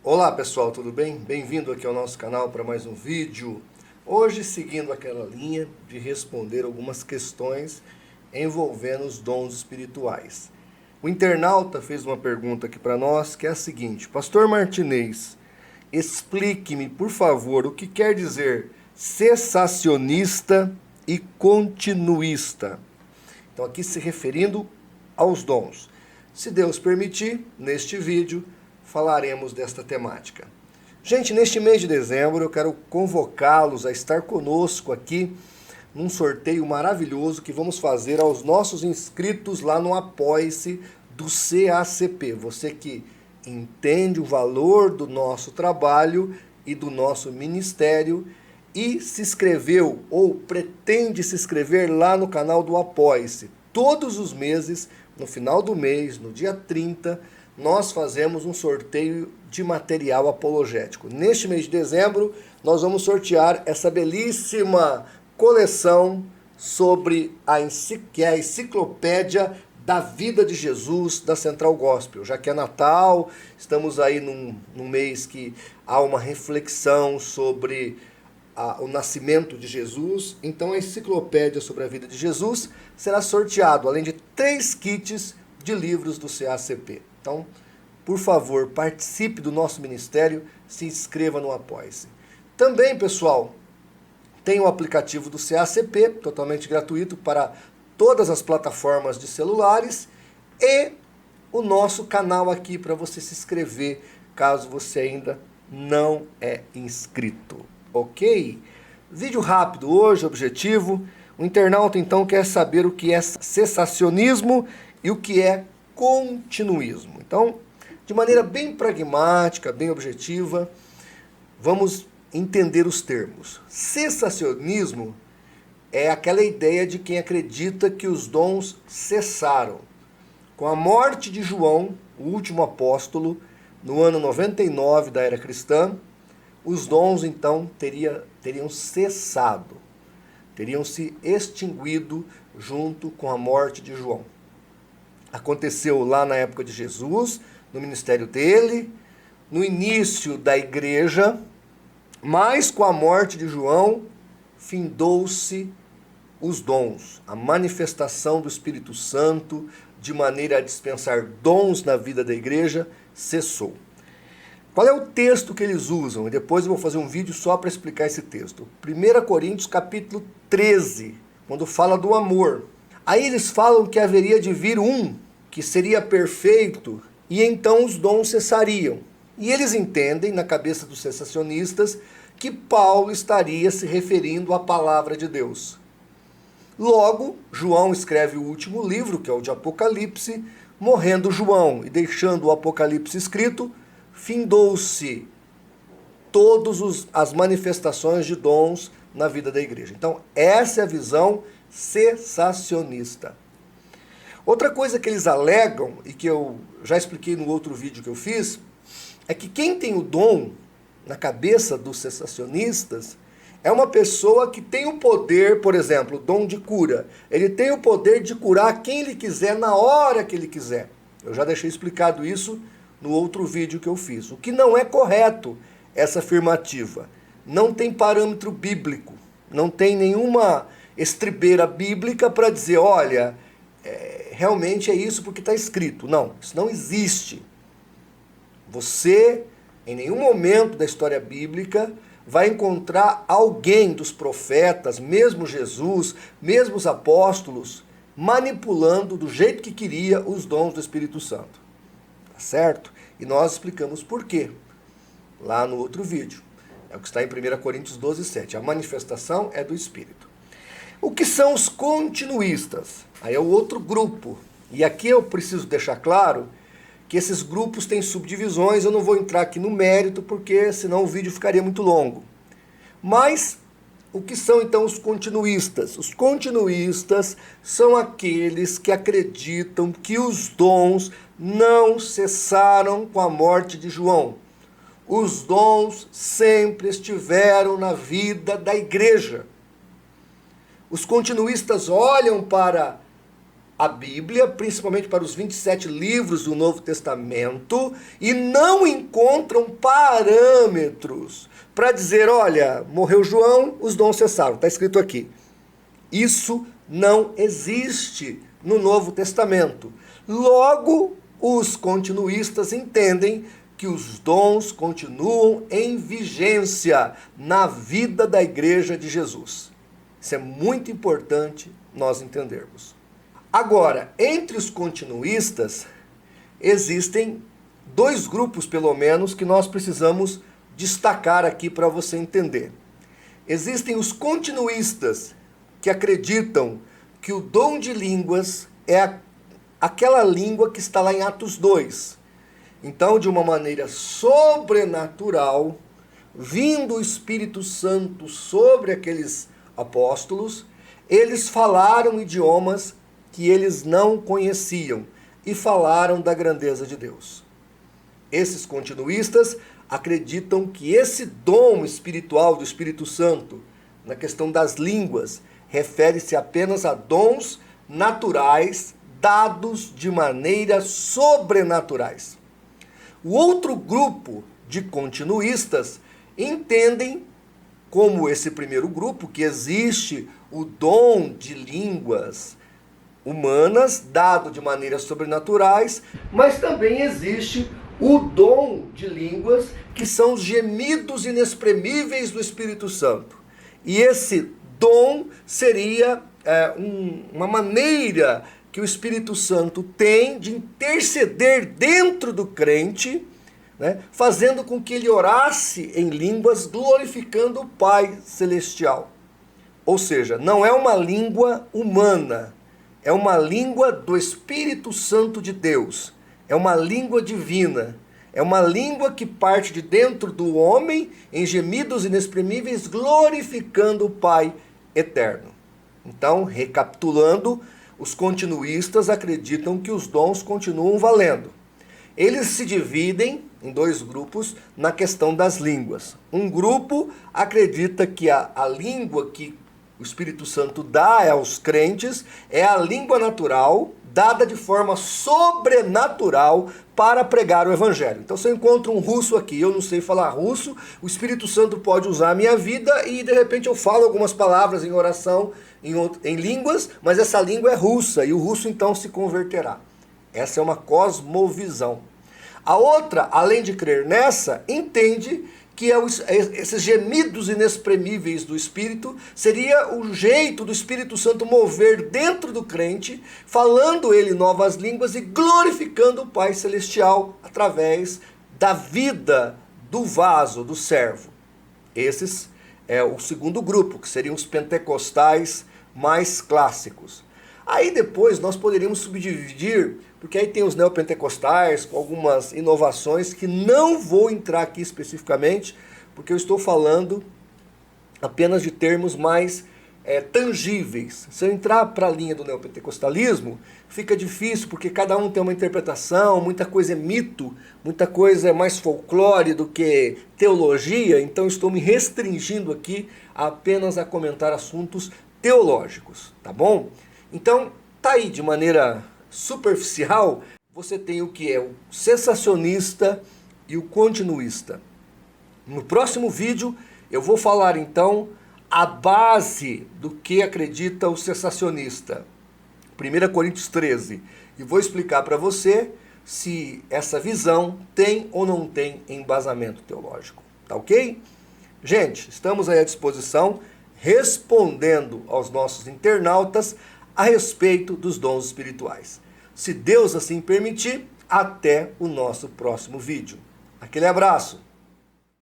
Olá pessoal, tudo bem? Bem-vindo aqui ao nosso canal para mais um vídeo. Hoje seguindo aquela linha de responder algumas questões envolvendo os dons espirituais. O internauta fez uma pergunta aqui para nós que é a seguinte: Pastor Martinez, explique-me por favor o que quer dizer cessacionista e continuista. Então aqui se referindo aos dons. Se Deus permitir, neste vídeo falaremos desta temática. Gente, neste mês de dezembro eu quero convocá-los a estar conosco aqui num sorteio maravilhoso que vamos fazer aos nossos inscritos lá no Apoie-se do CACP. Você que entende o valor do nosso trabalho e do nosso ministério e se inscreveu ou pretende se inscrever lá no canal do Apoie-se. Todos os meses, no final do mês, no dia 30, nós fazemos um sorteio de material apologético. Neste mês de dezembro, nós vamos sortear essa belíssima coleção sobre a enciclopédia da vida de Jesus da Central Gospel. Já que é Natal, estamos aí num mês que há uma reflexão sobre o nascimento de Jesus. Então a enciclopédia sobre a vida de Jesus será sorteado, além de 3 kits de livros do CACP. Então, por favor, participe do nosso ministério, se inscreva no Apoie-se. Também, pessoal, tem o aplicativo do CACP, totalmente gratuito para todas as plataformas de celulares, e o nosso canal aqui para você se inscrever, caso você ainda não é inscrito. Ok? Vídeo rápido hoje, objetivo. O internauta então quer saber o que é cessacionismo e o que é continuismo. Então, de maneira bem pragmática, bem objetiva, vamos entender os termos. Cessacionismo é aquela ideia de quem acredita que os dons cessaram. Com a morte de João, o último apóstolo, no ano 99 da era cristã, os dons então teriam cessado, teriam se extinguido junto com a morte de João. Aconteceu lá na época de Jesus, no ministério dele, no início da igreja, mas com a morte de João, findou-se os dons, a manifestação do Espírito Santo, de maneira a dispensar dons na vida da igreja, cessou. Qual é o texto que eles usam? E depois eu vou fazer um vídeo só para explicar esse texto. 1 Coríntios capítulo 13, quando fala do amor. Aí eles falam que haveria de vir um que seria perfeito e então os dons cessariam. E eles entendem, na cabeça dos cessacionistas, que Paulo estaria se referindo à palavra de Deus. Logo, João escreve o último livro, que é o de Apocalipse. Morrendo João e deixando o Apocalipse escrito, findou-se todas as manifestações de dons na vida da igreja. Então, essa é a visão cessacionista. Outra coisa que eles alegam, e que eu já expliquei no outro vídeo que eu fiz, é que quem tem o dom na cabeça dos cessacionistas é uma pessoa que tem o poder, por exemplo, o dom de cura. Ele tem o poder de curar quem ele quiser, na hora que ele quiser. Eu já deixei explicado isso no outro vídeo que eu fiz. O que não é correto, essa afirmativa. Não tem parâmetro bíblico. Não tem nenhuma estribeira bíblica para dizer, olha, realmente é isso porque está escrito. Não, isso não existe. Você, em nenhum momento da história bíblica, vai encontrar alguém dos profetas, mesmo Jesus, mesmo os apóstolos, manipulando do jeito que queria os dons do Espírito Santo. Tá certo? E nós explicamos por quê, lá no outro vídeo. É o que está em 1 Coríntios 12, 7. A manifestação é do Espírito. O que são os continuistas? Aí é o outro grupo. E aqui eu preciso deixar claro que esses grupos têm subdivisões. Eu não vou entrar aqui no mérito, porque senão o vídeo ficaria muito longo. Mas o que são então os continuistas? Os continuistas são aqueles que acreditam que os dons não cessaram com a morte de João. Os dons sempre estiveram na vida da igreja. Os continuistas olham para a Bíblia, principalmente para os 27 livros do Novo Testamento, e não encontram parâmetros para dizer, olha, morreu João, os dons cessaram. Está escrito aqui. Isso não existe no Novo Testamento. Logo, os continuistas entendem que os dons continuam em vigência na vida da Igreja de Jesus. Isso é muito importante nós entendermos. Agora, entre os continuistas, existem dois grupos, pelo menos, que nós precisamos destacar aqui para você entender. Existem os continuistas que acreditam que o dom de línguas é aquela língua que está lá em Atos 2. Então, de uma maneira sobrenatural, vindo o Espírito Santo sobre aqueles apóstolos, eles falaram idiomas que eles não conheciam e falaram da grandeza de Deus. Esses continuistas acreditam que esse dom espiritual do Espírito Santo, na questão das línguas, refere-se apenas a dons naturais dados de maneira sobrenaturais. O outro grupo de continuistas entendem, como esse primeiro grupo, que existe o dom de línguas humanas, dado de maneiras sobrenaturais, mas também existe o dom de línguas, que são os gemidos inexprimíveis do Espírito Santo. E esse dom seria uma maneira que o Espírito Santo tem de interceder dentro do crente, né, fazendo com que ele orasse em línguas, glorificando o Pai Celestial. Ou seja, não é uma língua humana, é uma língua do Espírito Santo de Deus, é uma língua divina, é uma língua que parte de dentro do homem em gemidos inexprimíveis, glorificando o Pai eterno. Então, recapitulando, os continuistas acreditam que os dons continuam valendo. Eles se dividem em dois grupos na questão das línguas. Um grupo acredita que a língua que o Espírito Santo dá aos crentes é a língua natural, dada de forma sobrenatural para pregar o Evangelho. Então, se eu encontro um russo aqui, eu não sei falar russo, o Espírito Santo pode usar a minha vida e, de repente, eu falo algumas palavras em oração em línguas, mas essa língua é russa e o russo, então, se converterá. Essa é uma cosmovisão. A outra, além de crer nessa, entende que esses gemidos inexprimíveis do Espírito seria o jeito do Espírito Santo mover dentro do crente, falando ele novas línguas e glorificando o Pai Celestial através da vida do vaso, do servo. Esses é o segundo grupo, que seriam os pentecostais mais clássicos. Aí depois nós poderíamos subdividir, porque aí tem os neopentecostais com algumas inovações que não vou entrar aqui especificamente, porque eu estou falando apenas de termos mais tangíveis. Se eu entrar para a linha do neopentecostalismo, fica difícil, porque cada um tem uma interpretação, muita coisa é mito, muita coisa é mais folclore do que teologia, então estou me restringindo aqui apenas a comentar assuntos teológicos, tá bom? Então, tá aí de maneira superficial, você tem o que é o cessacionista e o continuista. No próximo vídeo eu vou falar então a base do que acredita o cessacionista, 1 Coríntios 13, e vou explicar para você se essa visão tem ou não tem embasamento teológico, tá ok? Gente, estamos aí à disposição, respondendo aos nossos internautas a respeito dos dons espirituais. Se Deus assim permitir, até o nosso próximo vídeo. Aquele abraço!